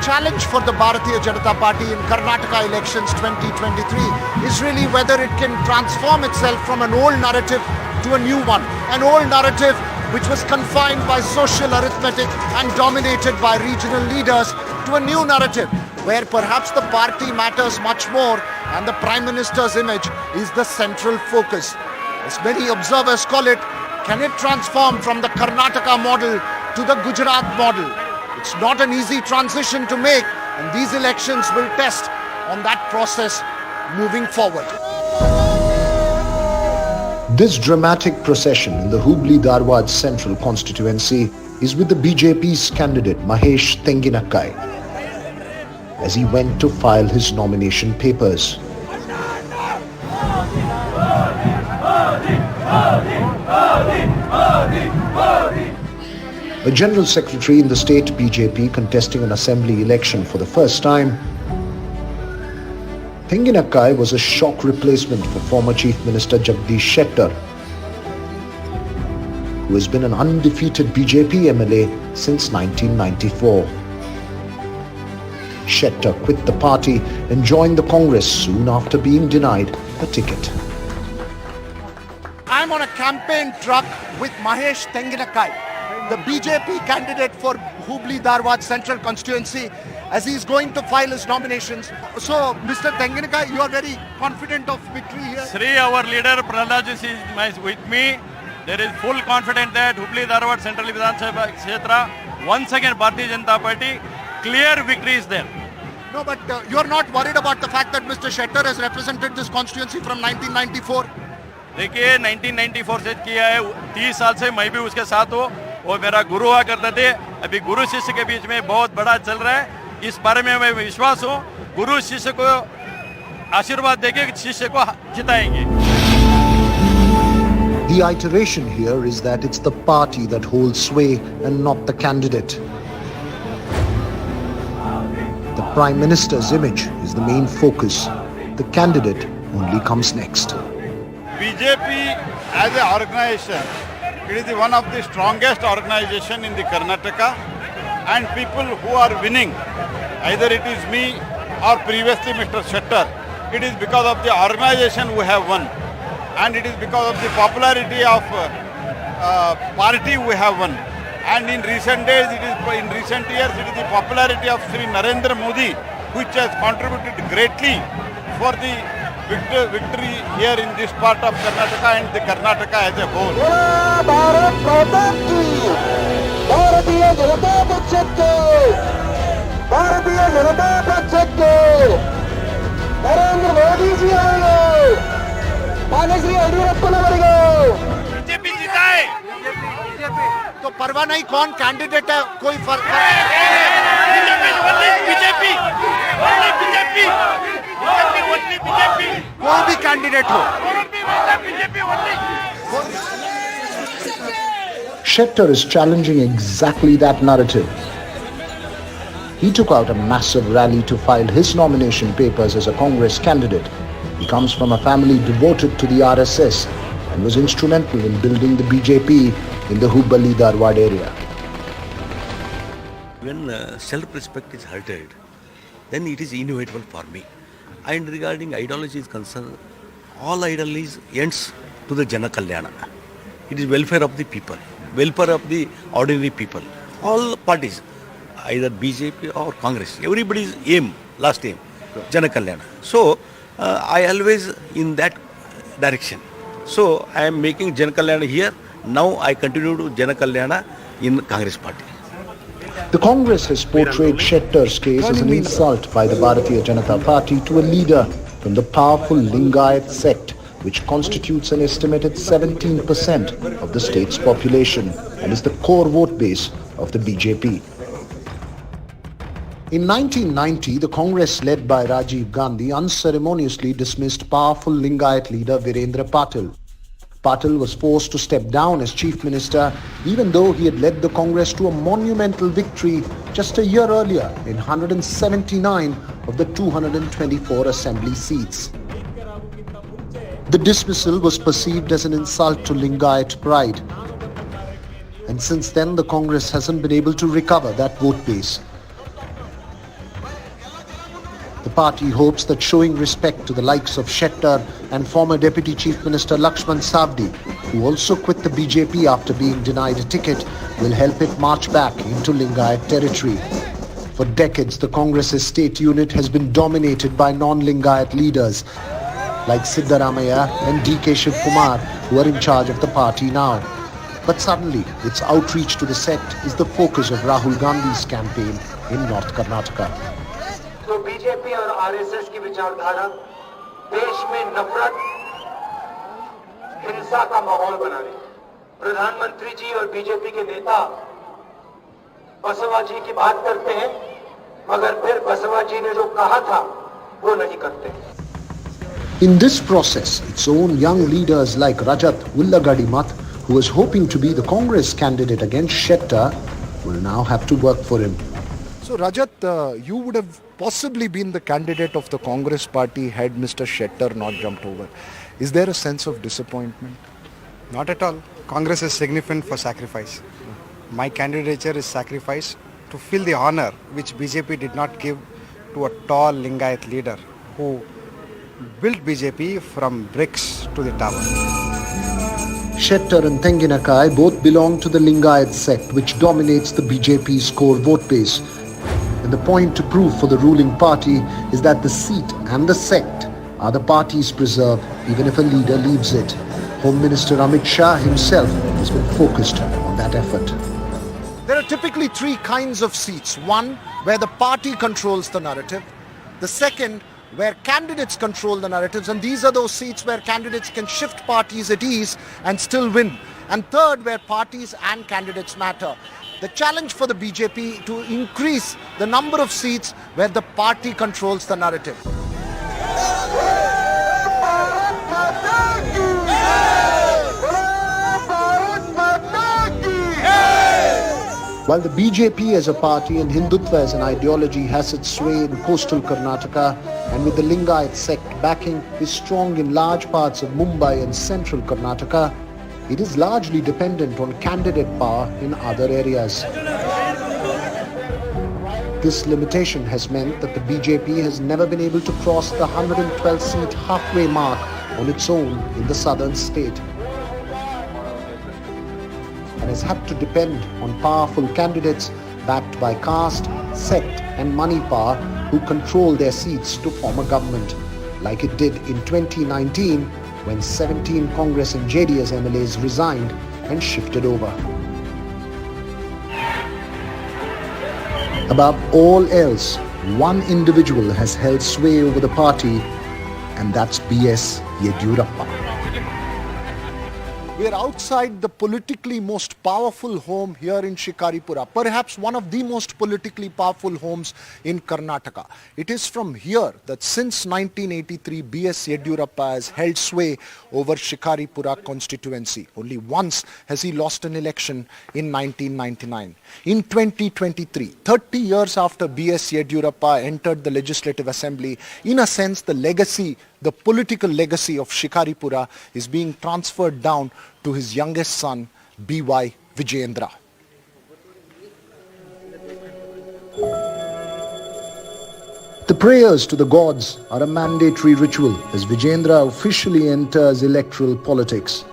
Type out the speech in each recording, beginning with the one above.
challenge for the Bharatiya Janata Party in Karnataka elections 2023 is really whether it can transform itself from an old narrative to a new one. An old narrative which was confined by social arithmetic and dominated by regional leaders, to a new narrative where perhaps the party matters much more and the Prime Minister's image is the central focus. As many observers call it, can it transform from the Karnataka model to the Gujarat model? It's not an easy transition to make, and these elections will test on that process moving forward. This dramatic procession in the Hubli-Dharwad Central Constituency is with the BJP's candidate Mahesh Tenginakkai as he went to file his nomination papers. A General Secretary in the state BJP contesting an assembly election for the first time, Tenginakkai was a shock replacement for former Chief Minister Jagdish Shettar, who has been an undefeated BJP MLA since 1994. Shettar quit the party and joined the Congress soon after being denied a ticket. I'm on a campaign truck with Mahesh Tenginakkai, the BJP candidate for Hubli-Dharwad Central Constituency, as he's going to file his nominations. So, Mr. Tenginakkai, you are very confident of victory here? Sri, our leader, Prahlad is with me. There is full confidence that Hubli-Dharwad Central Vidhan Sabha Kshetra, once again Bharatiya Janata Party, clear victory is there. No, but you're not worried about the fact that Mr. Shettar has represented this constituency from 1994? देखिए 1994 से किया है, 30 साल से मैं भी उसके साथ हूँ, वो मेरा गुरु हुआ करते थे. अभी गुरु शिष्य के बीच में बहुत बड़ा चल रहा है, इस बारे में मैं विश्वास हूँ. गुरु शिष्य को आशीर्वाद देके शिष्य को जिताएंगे. The iteration here is that it's the party that holds sway and not the candidate. The Prime Minister's image is the main focus. The candidate only comes next. BJP as an organization, it is one of the strongest organization in the Karnataka, and people who are winning, either it is me or previously Mr. Shettar, it is because of the organization who have won, and it is because of the popularity of party we have won. And in recent days, in recent years, it is the popularity of Sri Narendra Modi which has contributed greatly for the victory here in this part of Karnataka and the Karnataka as a whole. Bharat माता की भारतीय जनता पक्ष के नरेंद्र मोदी जी आएंगे, माननीय Shri येडियुरप्पनवरिगे BJP जिताए. तो परवाह नहीं कौन कैंडिडेट है, कोई फर्क कोई भी कैंडिडेट हो. Shettar is challenging exactly that narrative. He took out a massive rally to file his nomination papers as a Congress candidate. He comes from a family devoted to the RSS and was instrumental in building the BJP in the Hubli-Dharwad area. When self-respect is hurted, then it is inevitable for me. And regarding ideology is concerned, all ideology ends to the Jana Kalyana. It is welfare of the people, welfare of the ordinary people. All parties, either BJP or Congress, everybody's aim, last aim, Jana Kalyana. So, I always in that direction. So, I am making Jana Kalyana here. Now, I continue to Jana Kalyana in Congress party. The Congress has portrayed Shettar's case as an insult by the Bharatiya Janata Party to a leader from the powerful Lingayat sect, which constitutes an estimated 17% of the state's population and is the core vote base of the BJP. In 1990, the Congress led by Rajiv Gandhi unceremoniously dismissed powerful Lingayat leader Virendra Patil. Patil was forced to step down as Chief Minister even though he had led the Congress to a monumental victory just a year earlier in 179 of the 224 assembly seats. The dismissal was perceived as an insult to Lingayat pride. And since then, the Congress hasn't been able to recover that vote base. party hopes that showing respect to the likes of Shettar and former Deputy Chief Minister Lakshman Savdi, who also quit the BJP after being denied a ticket, will help it march back into Lingayat territory. For decades, the Congress's state unit has been dominated by non-Lingayat leaders like Siddaramaiah and DK Shiv Kumar, who are in charge of the party now. But suddenly, its outreach to the sect is the focus of Rahul Gandhi's campaign in North Karnataka. तो BJP और RSS की विचारधारा देश में नफरत, हिंसा का माहौल बना रही है। प्रधानमंत्री जी और बीजेपी के नेता बसवा जी की बात करते हैं, मगर फिर बसवा जी ने जो कहा था वो नहीं करते। In this process, its own young leaders like Rajat Ullagadimat, who was hoping to be the Congress candidate against Shettar, will now have to work for him. So Rajat, you would have possibly been the candidate of the Congress party had Mr. Shettar not jumped over. Is there a sense of disappointment? Not at all. Congress is significant for sacrifice. My candidature is sacrifice to fill the honor which BJP did not give to a tall Lingayat leader who built BJP from bricks to the tower. Shettar and Tenginakai both belong to the Lingayat sect, which dominates the BJP's core vote base. And the point to prove for the ruling party is that the seat and the sect are the party's preserve, even if a leader leaves it. Home Minister Amit Shah himself has been focused on that effort. There are typically three kinds of seats. One, where the party controls the narrative. The second, where candidates control the narratives, and these are those seats where candidates can shift parties at ease and still win. And third, where parties and candidates matter. The challenge for the BJP to increase the number of seats where the party controls the narrative. While the BJP as a party and Hindutva as an ideology has its sway in coastal Karnataka, and with the Lingayat sect backing is strong in large parts of Mumbai and central Karnataka, it is largely dependent on candidate power in other areas. This limitation has meant that the BJP has never been able to cross the 112-seat halfway mark on its own in the southern state, and has had to depend on powerful candidates backed by caste, sect and money power who control their seats to form a government, like it did in 2019 when 17 Congress and JDS MLAs resigned and shifted over. Above all else, one individual has held sway over the party, and that's B.S. Yediyurappa. We are outside the politically most powerful home here in Shikaripura, perhaps one of the most politically powerful homes in Karnataka. It is from here that since 1983, B.S. Yediyurappa has held sway over Shikaripura constituency. Only once has he lost an election in 1999. In 2023, 30 years after B.S. Yediyurappa entered the Legislative Assembly, in a sense the legacy, the political legacy of Shikaripura is being transferred down to his youngest son, B.Y. Vijayendra. The prayers to the gods are a mandatory ritual as Vijayendra officially enters electoral politics.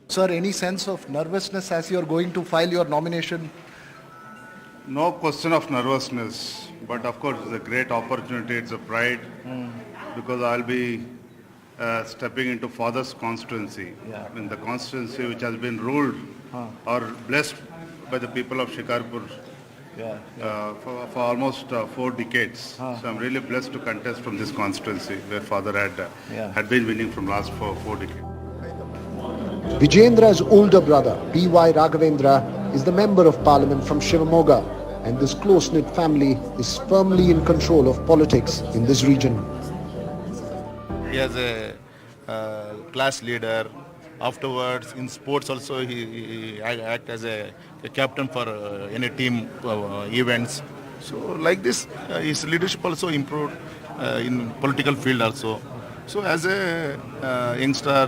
Sir, any sense of nervousness as you are going to file your nomination? No question of nervousness, but of course it's a great opportunity, it's a pride, because I'll be stepping into father's constituency, in the constituency which has been ruled or blessed by the people of Shikarpur for almost 4 decades. So I'm really blessed to contest from this constituency where father had been winning from last 4 decades. Vijayendra's older brother, B.Y. Raghavendra, is the Member of Parliament from Shivamogga, and this close-knit family is firmly in control of politics in this region. He has a class leader. Afterwards, in sports also, he act as a captain for any team events. So like this, his leadership also improved in political field also. So as a youngster,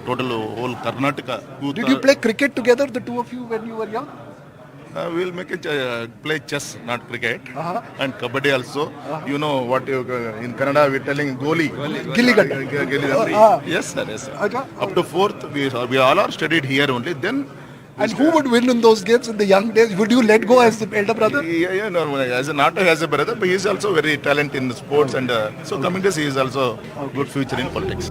total whole Karnataka youth. Did you play cricket together, the two of you, when you were young? We'll make it play chess, not cricket, and kabaddi also. You know what you in Kannada we're telling goli. Gilli Gilli. Yes, sir. Yes, sir. Up to fourth, we all are studied here only. Then. And who would win in those games in the young days? Would you let go as the elder brother? Yeah, no, not as a brother, but he is also very talented in sports, and so coming days he is also good future in politics.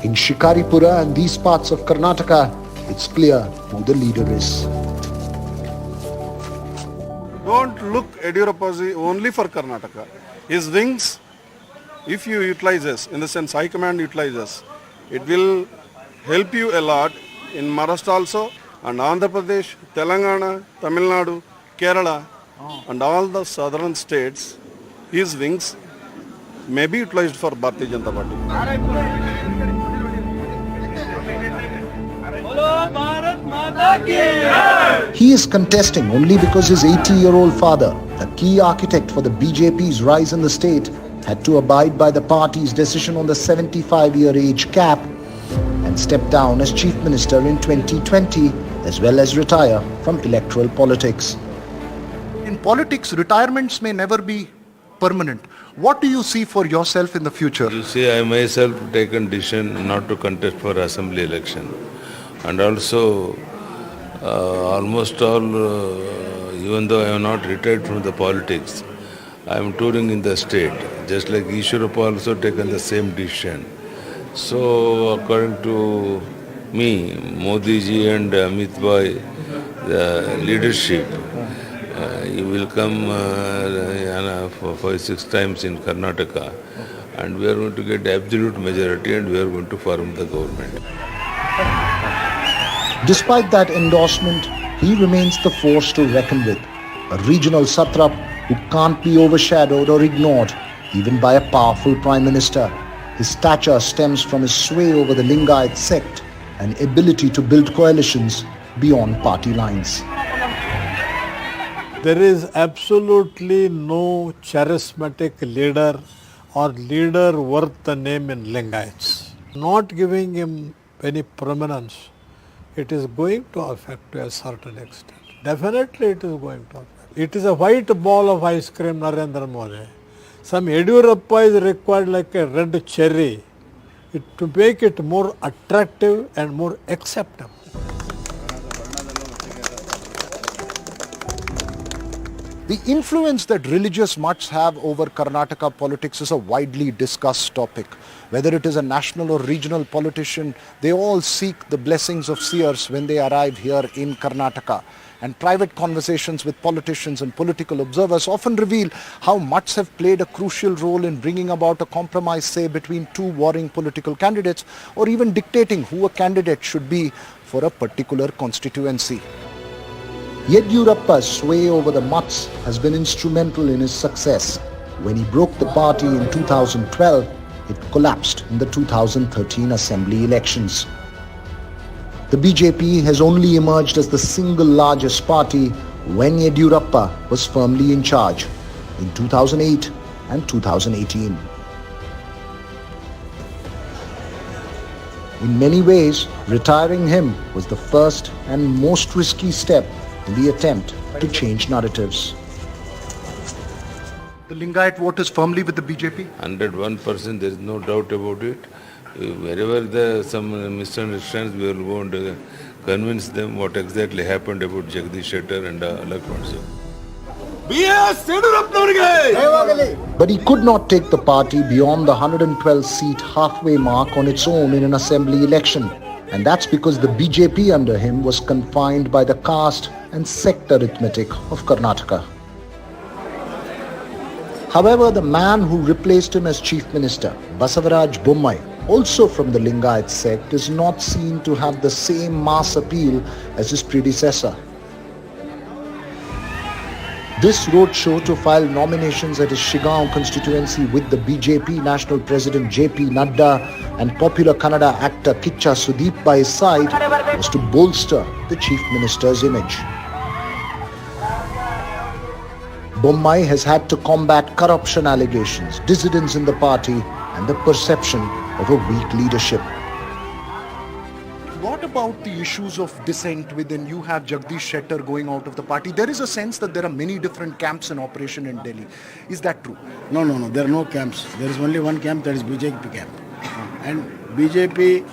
In Shikaripura and these parts of Karnataka, it's clear who the leader is. Don't look Yediyurappa only for Karnataka. His wings, if you utilize this, in the sense High Command utilizes, it will help you a lot in Maharashtra also, and Andhra Pradesh, Telangana, Tamil Nadu, Kerala, and all the southern states. His wings may be utilized for Bharatiya Janata Party. He is contesting only because his 80-year-old father, a key architect for the BJP's rise in the state, had to abide by the party's decision on the 75-year age cap and step down as chief minister in 2020, as well as retire from electoral politics. In politics, retirements may never be permanent. What do you see for yourself in the future? You see, I myself taken decision not to contest for assembly election, and also almost all, even though I am not retired from the politics, I am touring in the state, just like Yediyurappa also taken the same decision. So according to me, Modi ji and Amit Bhai, the leadership, he will come 5-6 times in Karnataka, and we are going to get absolute majority, and we are going to form the government. Despite that endorsement, he remains the force to reckon with, a regional satrap who can't be overshadowed or ignored even by a powerful prime minister. His stature stems from his sway over the Lingayat sect and ability to build coalitions beyond party lines. There is absolutely no charismatic leader or leader worth the name in Lingayats. Not giving him any prominence, it is going to affect to a certain extent. Definitely it is going to affect. It is a white ball of ice cream, Narendra Modi. Some Yediyurappa is required like a red cherry to make it more attractive and more acceptable. The influence that religious mutts have over Karnataka politics is a widely discussed topic. Whether it is a national or regional politician, they all seek the blessings of seers when they arrive here in Karnataka. And private conversations with politicians and political observers often reveal how mutts have played a crucial role in bringing about a compromise, say, between two warring political candidates, or even dictating who a candidate should be for a particular constituency. Yediyurappa's sway over the mutts has been instrumental in his success. When he broke the party in 2012, it collapsed in the 2013 Assembly elections. The BJP has only emerged as the single largest party when Yediyurappa was firmly in charge in 2008 and 2018. In many ways, retiring him was the first and most risky step in the attempt to change narratives. The Lingayat vote is firmly with the BJP? 101%, there is no doubt about it. Wherever there are some misunderstandings, we will go and convince them what exactly happened about Jagdish Shettar and Lakshman. But he could not take the party beyond the 112-seat halfway mark on its own in an assembly election. And that's because the BJP under him was confined by the caste and sect arithmetic of Karnataka. However, the man who replaced him as chief minister, Basavaraj Bommai, also from the Lingayat sect, is not seen to have the same mass appeal as his predecessor. This roadshow to file nominations at his Shigaon constituency with the BJP National President JP Nadda and popular Kannada actor Kicha Sudeep by his side was to bolster the chief minister's image. Bommai has had to combat corruption allegations, dissidents in the party, and the perception of a weak leadership. about the issues of dissent within? You have Jagdish Shettar going out of the party. There is a sense that there are many different camps in operation in Delhi. Is that true? No. There are no camps. There is only one camp, that is BJP camp. And BJP,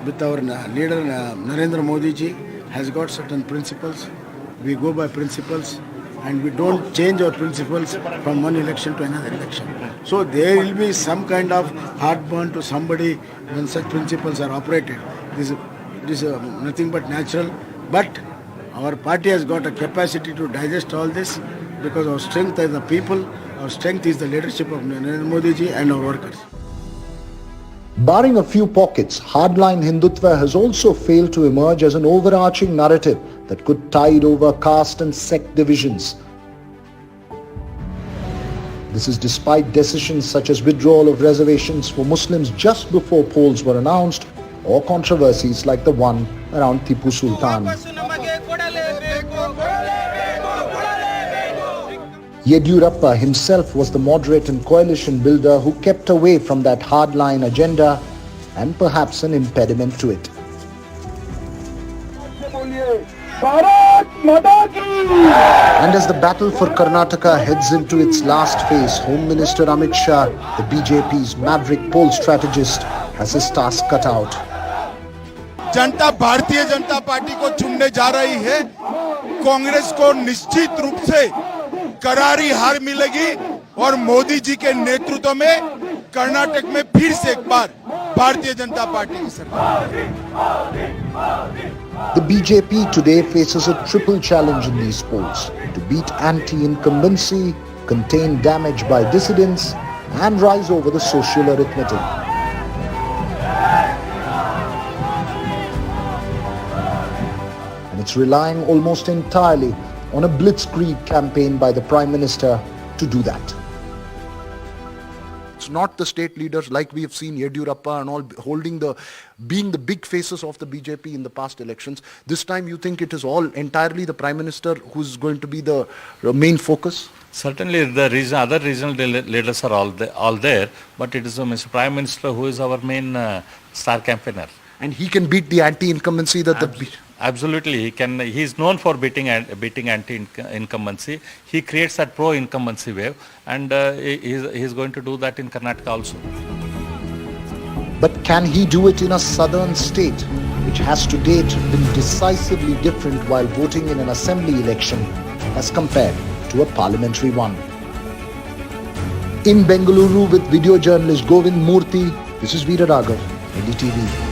with our leader Narendra Modi ji, has got certain principles. We go by principles, and we don't change our principles from one election to another election. So there will be some kind of heartburn to somebody when such principles are operated. This is nothing but natural. But our party has got a capacity to digest all this, because our strength is the people, our strength is the leadership of Narendra Modi ji and our workers. Barring a few pockets, hardline Hindutva has also failed to emerge as an overarching narrative that could tide over caste and sect divisions. This is despite decisions such as withdrawal of reservations for Muslims just before polls were announced, or controversies like the one around Tipu Sultan. Yediyurappa himself was the moderate and coalition builder who kept away from that hardline agenda, and perhaps an impediment to it. And as the battle for Karnataka heads into its last phase, Home Minister Amit Shah, the BJP's maverick poll strategist, has his task cut out. Janata Bharatiya Janata party को चुनने जा रही है। कांग्रेस को निश्चित रूप से करारी हार मिलेगी और मोदी जी के नेतृत्व में कर्नाटक में फिर से एक बार भारतीय जनता पार्टी की सरकार। The BJP today faces a triple challenge in these polls: to beat anti-incumbency, contain damage by dissidents, and rise over the social arithmetic. And it's relying almost entirely on a blitzkrieg campaign by the Prime Minister to do that. It's not the state leaders like we have seen Yediyurappa and all being the big faces of the BJP in the past elections. This time you think it is all entirely the Prime Minister who's going to be the main focus? Certainly the other regional leaders are all there, but it is Mr. Prime Minister who is our main star campaigner. And he can beat the anti-incumbency that Absolutely, he can. He is known for beating anti-incumbency. He creates that pro-incumbency wave, and he is going to do that in Karnataka also. But can he do it in a southern state, which has to date been decisively different while voting in an assembly election as compared to a parliamentary one? In Bengaluru with video journalist Govind Murthy, this is Veera Raghav, NDTV.